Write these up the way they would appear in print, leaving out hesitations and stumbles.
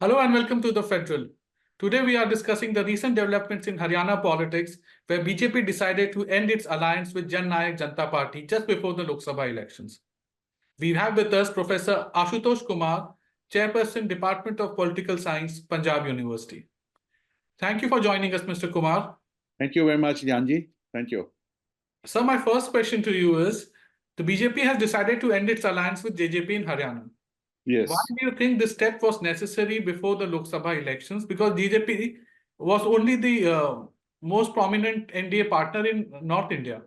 Hello and welcome to the Federal. Today we are discussing the recent developments in Haryana politics, where BJP decided to end its alliance with Jannayak Janata Party just before the Lok Sabha elections. We have with us Professor Ashutosh Kumar, chairperson, Department of Political Science, Panjab University. Thank you for joining us, Mr. Kumar. Thank you very much, Janji. Thank you. So my first question to you is, the BJP has decided to end its alliance with JJP in Haryana. Yes. Why do you think this step was necessary before the Lok Sabha elections? Because JJP was only the most prominent NDA partner in North India.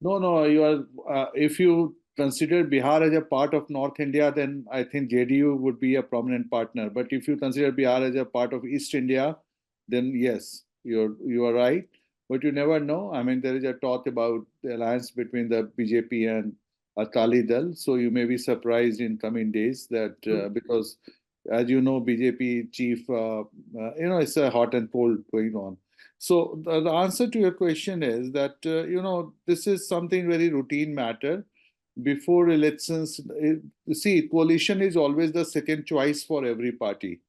No, you are. If you consider Bihar as a part of North India, then I think JDU would be a prominent partner. But if you consider Bihar as a part of East India, then yes, you are right. But you never know. I mean, there is a talk about the alliance between the BJP and Akali Dal. So you may be surprised in coming days that because, as you know, BJP chief, it's a hot and cold going on. So the answer to your question is that, this is something very routine matter. Before elections, see, coalition is always the second choice for every party.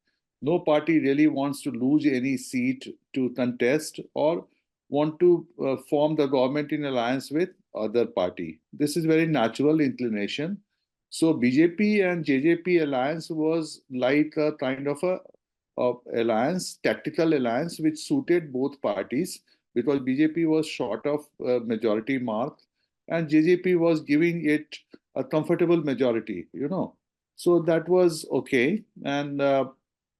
No party really wants to lose any seat to contest or want to form the government in alliance with other party. This is very natural inclination. So BJP and JJP alliance was like a kind of a alliance, tactical alliance, which suited both parties because BJP was short of majority mark and JJP was giving it a comfortable majority, So that was okay. And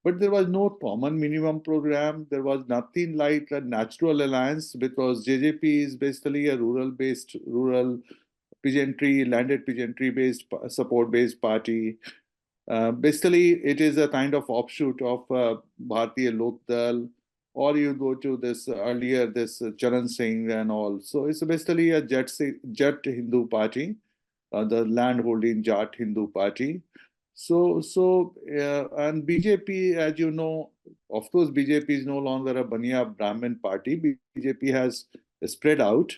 but there was no common minimum program. There was nothing like a natural alliance because JJP is basically a rural peasantry, landed peasantry-based, support-based party. Basically, it is a kind of offshoot of Bharatiya Lok Dal, or you go to this earlier, this Charan Singh and all. So it's basically a Jat Hindu party, the land-holding Jat Hindu party. And BJP, as you know, of course, BJP is no longer a Baniya Brahmin party. BJP has spread out.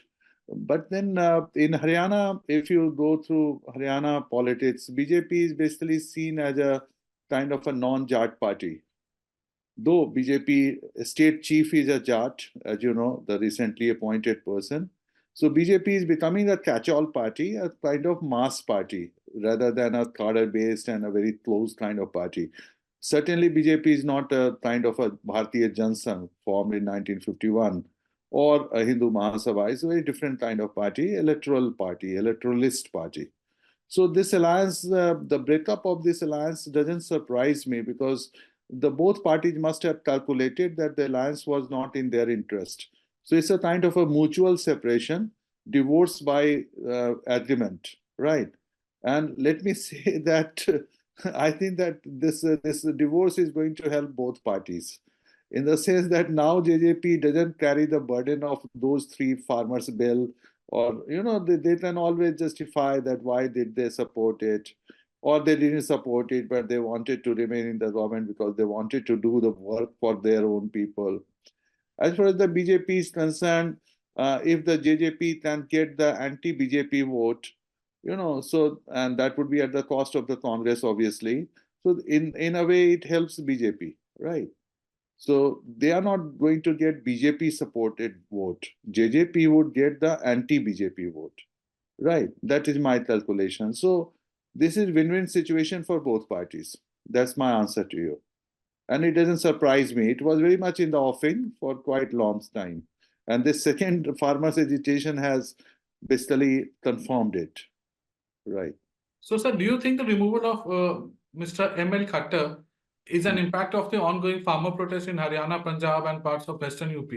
But then in Haryana, if you go through Haryana politics, BJP is basically seen as a kind of a non-Jat party. Though BJP state chief is a Jat, as you know, the recently appointed person. So BJP is becoming a catch-all party, a kind of mass party, rather than a cadre-based and a very close kind of party. Certainly, BJP is not a kind of a Bharatiya Janata formed in 1951 or a Hindu Mahasabha. It's a very different kind of party, electoralist party. So this alliance, the breakup of this alliance doesn't surprise me because the both parties must have calculated that the alliance was not in their interest. So it's a kind of a mutual separation, divorce by agreement, right? And let me say that I think that this divorce is going to help both parties in the sense that now JJP doesn't carry the burden of those three farmers' bill, or they can always justify that why did they support it, or they didn't support it but they wanted to remain in the government because they wanted to do the work for their own people. As far as the BJP is concerned, if the JJP can get the anti-BJP vote, so, and that would be at the cost of the Congress, obviously. So in a way, it helps BJP, right? So they are not going to get BJP supported vote. JJP would get the anti-BJP vote, right? That is my calculation. So this is win-win situation for both parties. That's my answer to you. And it doesn't surprise me. It was very much in the offing for quite a long time. And this second farmers' agitation has basically confirmed it, right? So, sir, do you think the removal of Mr. M.L. Khattar is an impact of the ongoing farmer protest in Haryana, Punjab, and parts of Western UP?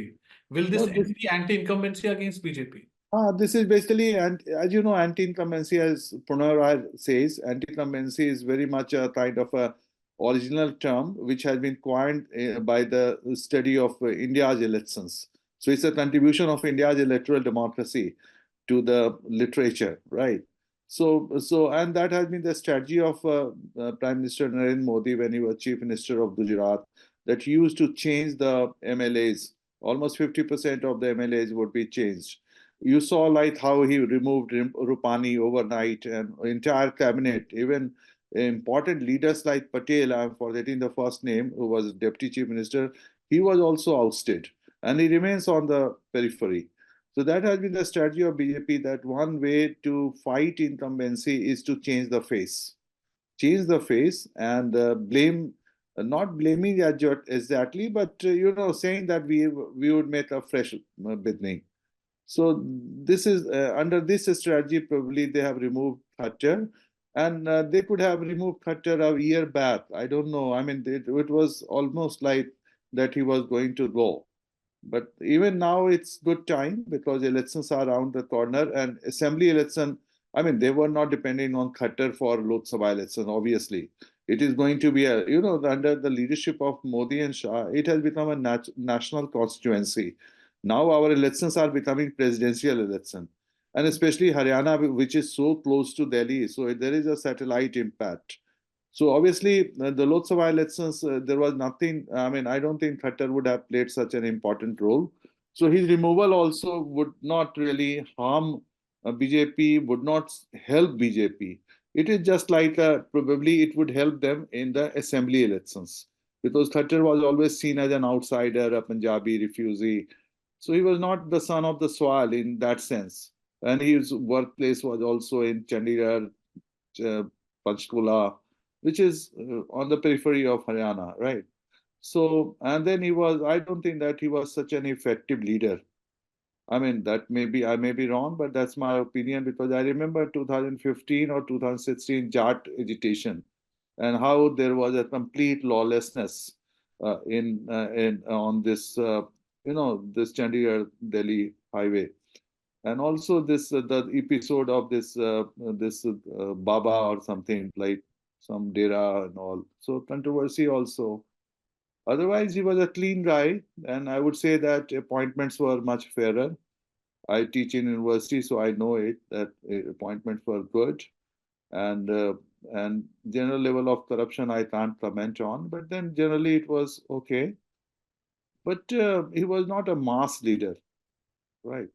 Will this end the anti-incumbency against BJP? This is basically, and as you know, anti-incumbency, as Pranay says, anti-incumbency is very much a kind of a original term which has been coined by the study of India's elections. So it's a contribution of India's electoral democracy to the literature, right? And that has been the strategy of Prime Minister Narendra Modi when he was Chief Minister of Gujarat, that he used to change the MLAs. Almost 50% of the MLAs would be changed. You saw like how he removed Rupani overnight and entire cabinet, even important leaders like Patel, I'm forgetting the first name, who was deputy chief minister, he was also ousted, and he remains on the periphery. So that has been the strategy of BJP, that one way to fight incumbency is to change the face and blame, not blaming exactly, but saying that we would make a fresh beginning. So this is under this strategy, probably they have removed Khattar, and they could have removed Khattar a year back. I don't know. I mean, it was almost like that he was going to go. But even now, it's good time because elections are around the corner, and assembly election. I mean, they were not depending on Khattar for Lok Sabha election. Obviously, it is going to be under the leadership of Modi and Shah, it has become a national constituency. Now our elections are becoming presidential election, and especially Haryana, which is so close to Delhi, so there is a satellite impact. So obviously, the Lok Sabha elections, there was nothing. I mean, I don't think Khattar would have played such an important role. So his removal also would not really harm BJP, would not help BJP. It is just like probably it would help them in the assembly elections, because Khattar was always seen as an outsider, a Punjabi refugee. So he was not the son of the soil in that sense. And his workplace was also in Chandigarh, uh, Panchkula, which is on the periphery of Haryana, right? So, and then I don't think that he was such an effective leader. I mean, I may be wrong, but that's my opinion, because I remember 2015 or 2016 Jat agitation, and how there was a complete lawlessness in on this, this Chandigarh Delhi highway. And also this the episode of this Baba or something, like some Dera and all. So controversy also. Otherwise, he was a clean guy, and I would say that appointments were much fairer. I teach in university, so I know it that appointments were good, and and general level of corruption I can't comment on. But then generally it was okay. But he was not a mass leader, right?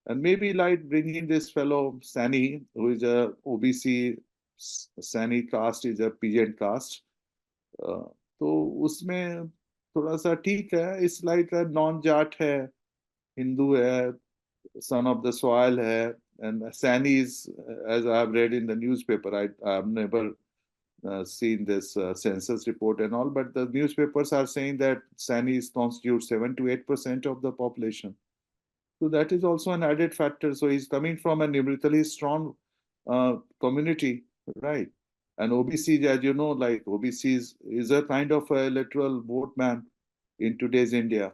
And maybe like bringing this fellow Sani, who is a OBC, Sani caste is a peasant caste. तो उसमें थोड़ा सा ठीक है. It's like a non-jat है, Hindu है, son of the soil है, and Sani is, as I have read in the newspaper, I have never seen this census report and all, but the newspapers are saying that Sanis constitute 7 to 8% of the population. So that is also an added factor. So he's coming from a numerically strong community, right? And OBC, as you know, like OBC is a kind of a electoral vote man in today's India,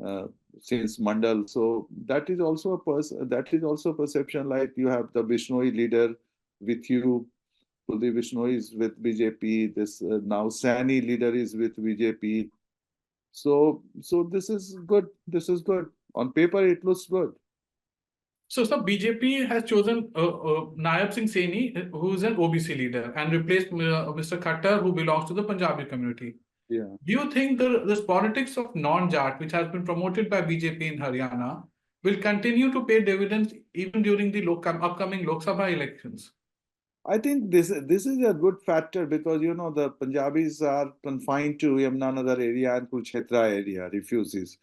uh, since Mandal. So that is also a perception. Like you have the Vishnoi leader with you, Kuldeep Vishnoi is with BJP. This now Sani leader is with BJP. So this is good. This is good. On paper, it looks good. So, sir, BJP has chosen Nayab Singh Saini, who is an OBC leader, and replaced Mr. Khattar, who belongs to the Punjabi community. Yeah. Do you think this politics of non-Jat, which has been promoted by BJP in Haryana, will continue to pay dividends even during the upcoming Lok Sabha elections? I think this is a good factor, because the Punjabis are confined to Yamunanagar area and Kurukshetra area, refugees,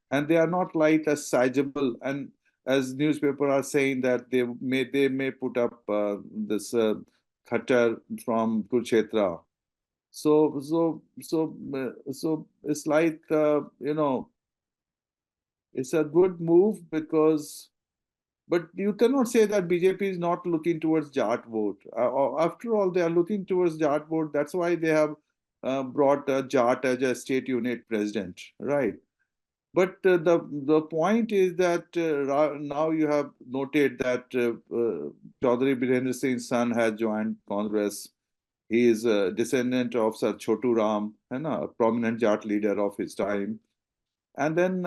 and they are not like a sizable. And as newspaper are saying that they may put up this Khattar from Kurukshetra. So it's like it's a good move, because. But you cannot say that BJP is not looking towards Jat vote. After all, they are looking towards Jat vote. That's why they have brought Jat as a state unit president, right? But the point is that now you have noted that Chaudhary Birendra Singh's son has joined Congress. He is a descendant of Sir Chotu Ram, a prominent Jat leader of his time. And then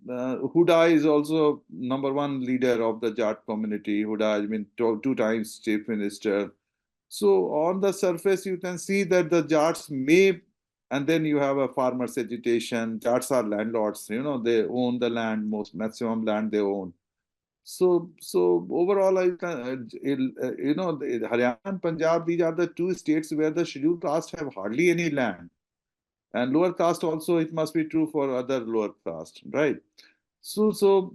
Huda is also number one leader of the Jat community. Huda has been two times chief minister. So on the surface, you can see that the Jats may, and then you have a farmers' agitation. Jats are landlords. They own the land, maximum land they own. So overall, Haryana and Punjab, these are the two states where the scheduled caste have hardly any land, and lower caste also. It must be true for other lower caste, right? So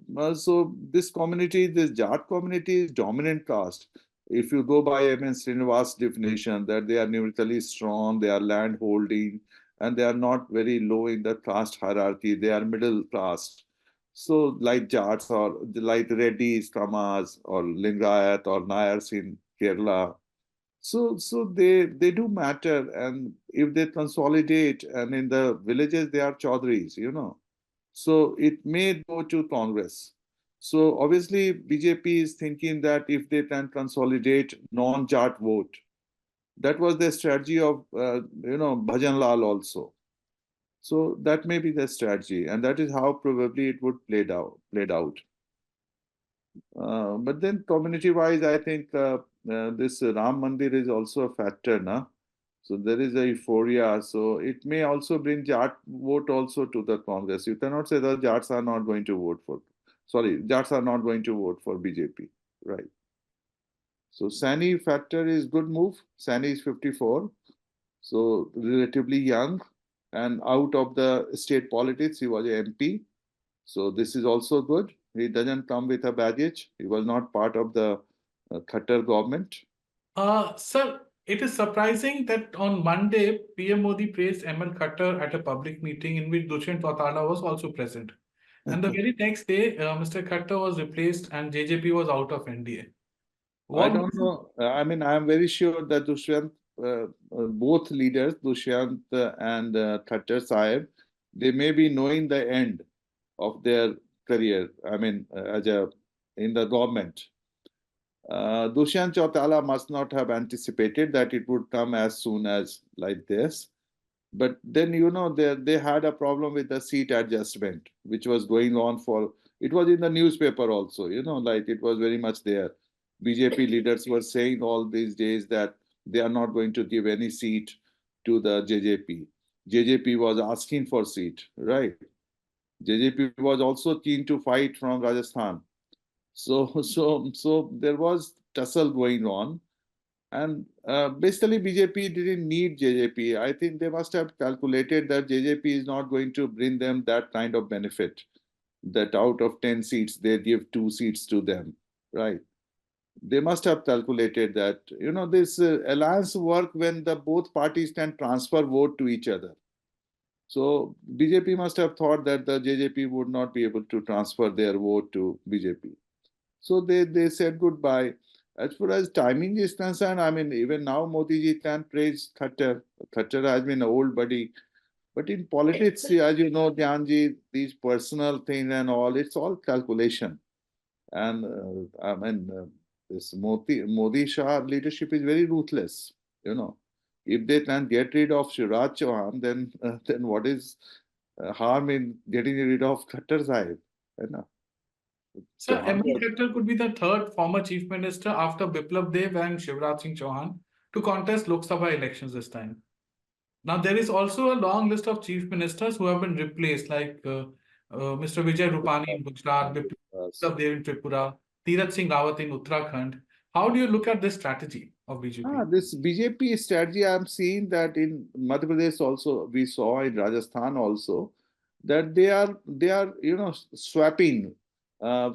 this community, this Jat community, is dominant caste. If you go by M.N. Srinivas' definition, that they are numerically strong, they are land holding, and they are not very low in the caste hierarchy. They are middle caste. So like Jats or like Reddis, Kamas, or Lingayat or Nayars in Kerala. So they do matter, and if they consolidate, and in the villages they are Chaudhries, so it may go to Congress. So obviously, BJP is thinking that if they can consolidate non-Jat vote, that was the strategy of Bhajan Lal also. So that may be the strategy, and that is how probably it would played out. But then community-wise, I think this Ram Mandir is also a factor, na? So there is a euphoria. So it may also bring Jat vote also to the Congress. You cannot say that Jats are not going to vote for. Sorry, Jats are not going to vote for BJP, right? So Sani factor is good move. Sani is 54, so relatively young and out of the state politics. He was a MP, so this is also good. He doesn't come with a baggage. He was not part of the Khattar government. Sir, it is surprising that on Monday, PM Modi praised ML Khattar at a public meeting in which Dushyant Chautala was also present. And the very next day, Mr. Khattar was replaced and JJP was out of NDA. I What don't know. I mean, I am very sure that Dushyant, both leaders, Dushyant and Khattar Sahib, they may be knowing the end of their career. I mean, in the government. Dushyant Chautala must not have anticipated that it would come as soon as like this. But then, they had a problem with the seat adjustment, which was going on for, it was in the newspaper also, like it was very much there. BJP leaders were saying all these days that they are not going to give any seat to the JJP. JJP was asking for seat, right? JJP was also keen to fight from Rajasthan. So there was tussle going on, and basically, BJP didn't need JJP. I think they must have calculated that JJP is not going to bring them that kind of benefit, that out of 10 seats, they give 2 seats to them, right? They must have calculated that, this alliance work when the both parties can transfer vote to each other. So BJP must have thought that the JJP would not be able to transfer their vote to BJP. So they said goodbye. As far as timing is concerned, I mean, even now Modi ji can praise Khattar. Khattar has been an old buddy. But in politics, as you know, Dhyanji, these personal things and all, it's all calculation. And I mean, this Modi Shah leadership is very ruthless. If they can get rid of Shivraj Chauhan, then what is harm in getting rid of Khattar Sahib? Sir, Chauhan ML was. Khattar could be the third former chief minister after Biplab Dev and Shivraj Singh Chauhan to contest Lok Sabha elections this time. Now, there is also a long list of chief ministers who have been replaced, like Mr. Vijay Rupani in Gujarat, Biplab Dev in Tripura, Tirath Singh Rawat in Uttarakhand. How do you look at this strategy of BJP? This BJP strategy, I'm seeing that in Madhya Pradesh also, we saw in Rajasthan also, that they are swapping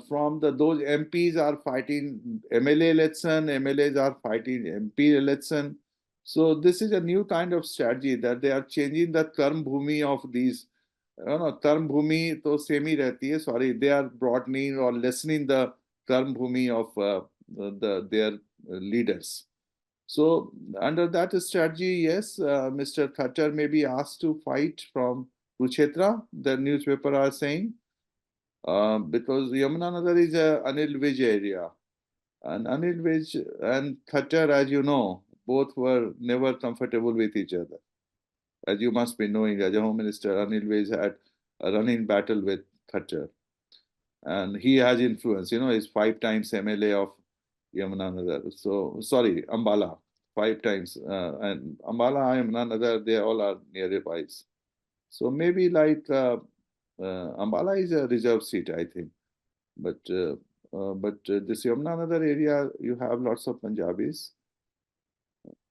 from those MPs are fighting MLA election, MLAs are fighting MP election. So this is a new kind of strategy that they are changing the karm bhumi of these. Karm bhumi to same hi rehti hai. Sorry, they are broadening or lessening the karm bhumi of their leaders. So under that strategy, yes, Mr. Khattar may be asked to fight from Kurukshetra, the newspaper are saying, because Yamunanagar is a Anil Vij area. And Anil Vij and Khattar, as you know, both were never comfortable with each other. As you must be knowing, as a Home Minister, Anil Vij had a running battle with Khattar. And he has influence, he's 5 times MLA of Yamunanagar. So, sorry, Ambala, 5 times. And Ambala, Yamunanagar, they all are nearby. So maybe like Ambala is a reserve seat, I think. But But this Yamunanagar area, you have lots of Punjabis.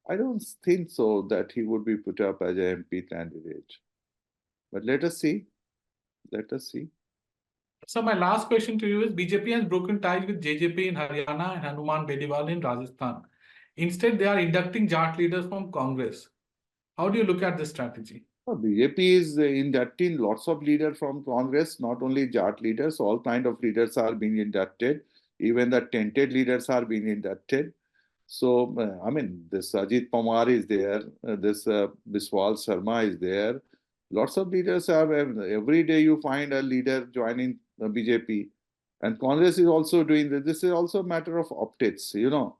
I don't think so that he would be put up as an MP candidate. But let us see. Let us see. So my last question to you is, BJP has broken ties with JJP in Haryana and Hanuman Bediwal in Rajasthan. Instead, they are inducting Jat leaders from Congress. How do you look at this strategy? BJP is inducting lots of leaders from Congress, not only Jat leaders, all kind of leaders are being inducted. Even the tainted leaders are being inducted. So, I mean, this Ajit Pamar is there, this Biswal Sharma is there. Lots of leaders are, every day you find a leader joining BJP. And Congress is also doing this. This is also a matter of optics, you know.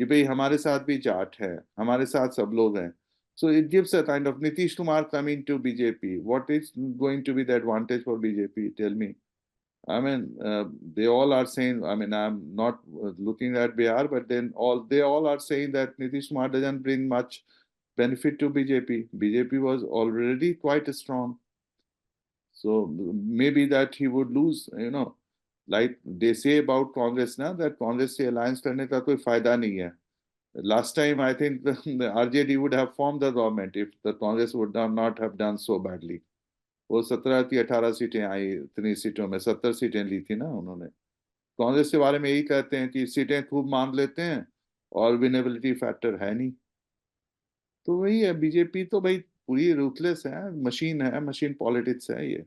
कि भाई हमारे साथ भी जाट है, हमारे साथ सब लोग हैं. So it gives a kind of Nitish Kumar coming to BJP. What is going to be the advantage for BJP? Tell me. I mean, they all are saying, I mean, I'm not looking at Bihar, but then they all are saying that Nitish Kumar doesn't bring much benefit to BJP. BJP was already quite strong. So maybe that he would lose, you know, like they say about Congress now, that Congress से alliance करने का कोई फायदा नहीं है. Last time, I think the RJD would have formed the government if the Congress would not have done so badly. वो 17 थी 18 सीटें आई, इतनी सीटों में 70 सीटें ली थी ना उन्होंने. कांग्रेस के बारे में यही कहते हैं कि सीटें खूब मांग लेते हैं और विनेबिलिटी फैक्टर है नहीं. तो वही है, बीजेपी तो भाई पूरी रूथलेस है, मशीन पॉलिटिक्स है ये.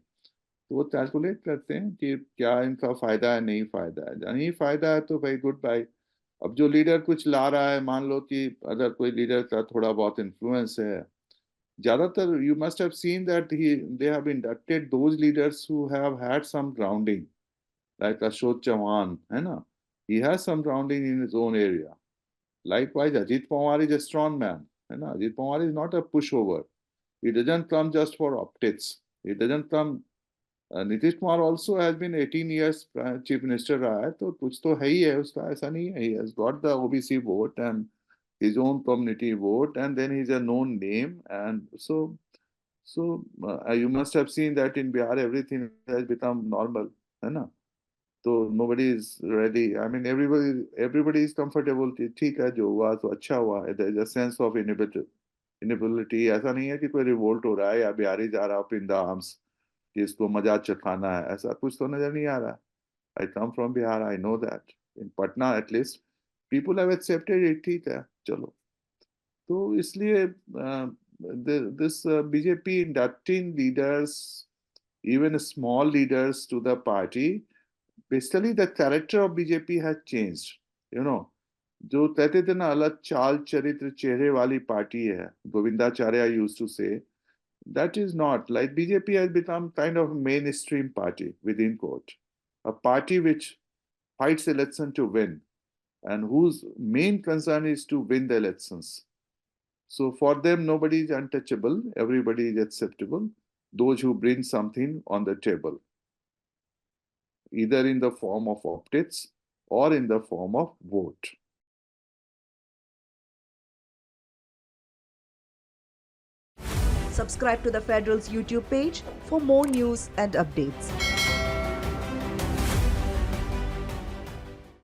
तो वो कैलकुलेट करते हैं कि क्या इनका फायदा है, नहीं फायदा है. नहीं फायदा है तो भाई गुड बाय. अब जो लीडर कुछ ला रहा है, मान लो कि अगर कोई लीडर का थोड़ा बहुत इन्फ्लुएंस है, ज्यादातर you must have seen that they have inducted those leaders who have had some grounding, like Ashutosh Kumar, है ना? He has some grounding in his own area. Likewise, Ajit Pawar is a strong man, है ना? Ajit Pawar is not a pushover. He doesn't come just for optics. He doesn't come. Nitish Kumar also has been 18 years chief minister रहा है, तो कुछ तो है ही है उसका, ऐसा नहीं है. He has got the OBC vote and his own community vote, and then he's a known name, and so you must have seen that in Bihar everything has become normal, है ना? So nobody is ready. I mean, everybody is comfortable. ठीक है, जो हुआ तो अच्छा हुआ. There is a sense of inability. ऐसा नहीं है कि कोई revolt हो रहा है या बिहारी जा रहा up in the arms कि इसको मजा चखाना है. ऐसा कुछ तो नजर नहीं आ रहा. I come from Bihar. I know that. In Patna, at least, people have accepted it. ठीक है, चलो. तो इसलिए this BJP inducting leaders, even small leaders to the party, basically the character of BJP has changed. You know, जो कहते थे ना अलग चाल चरित्र चेहरे वाली पार्टी है, Govindacharya used to say, that is not. Like BJP has become kind of mainstream party within quote, a party which fights election to win and whose main concern is to win the elections. So for them, nobody is untouchable, everybody is acceptable, those who bring something on the table, either in the form of optics or in the form of vote. Subscribe to the Federal's YouTube page for more news and updates.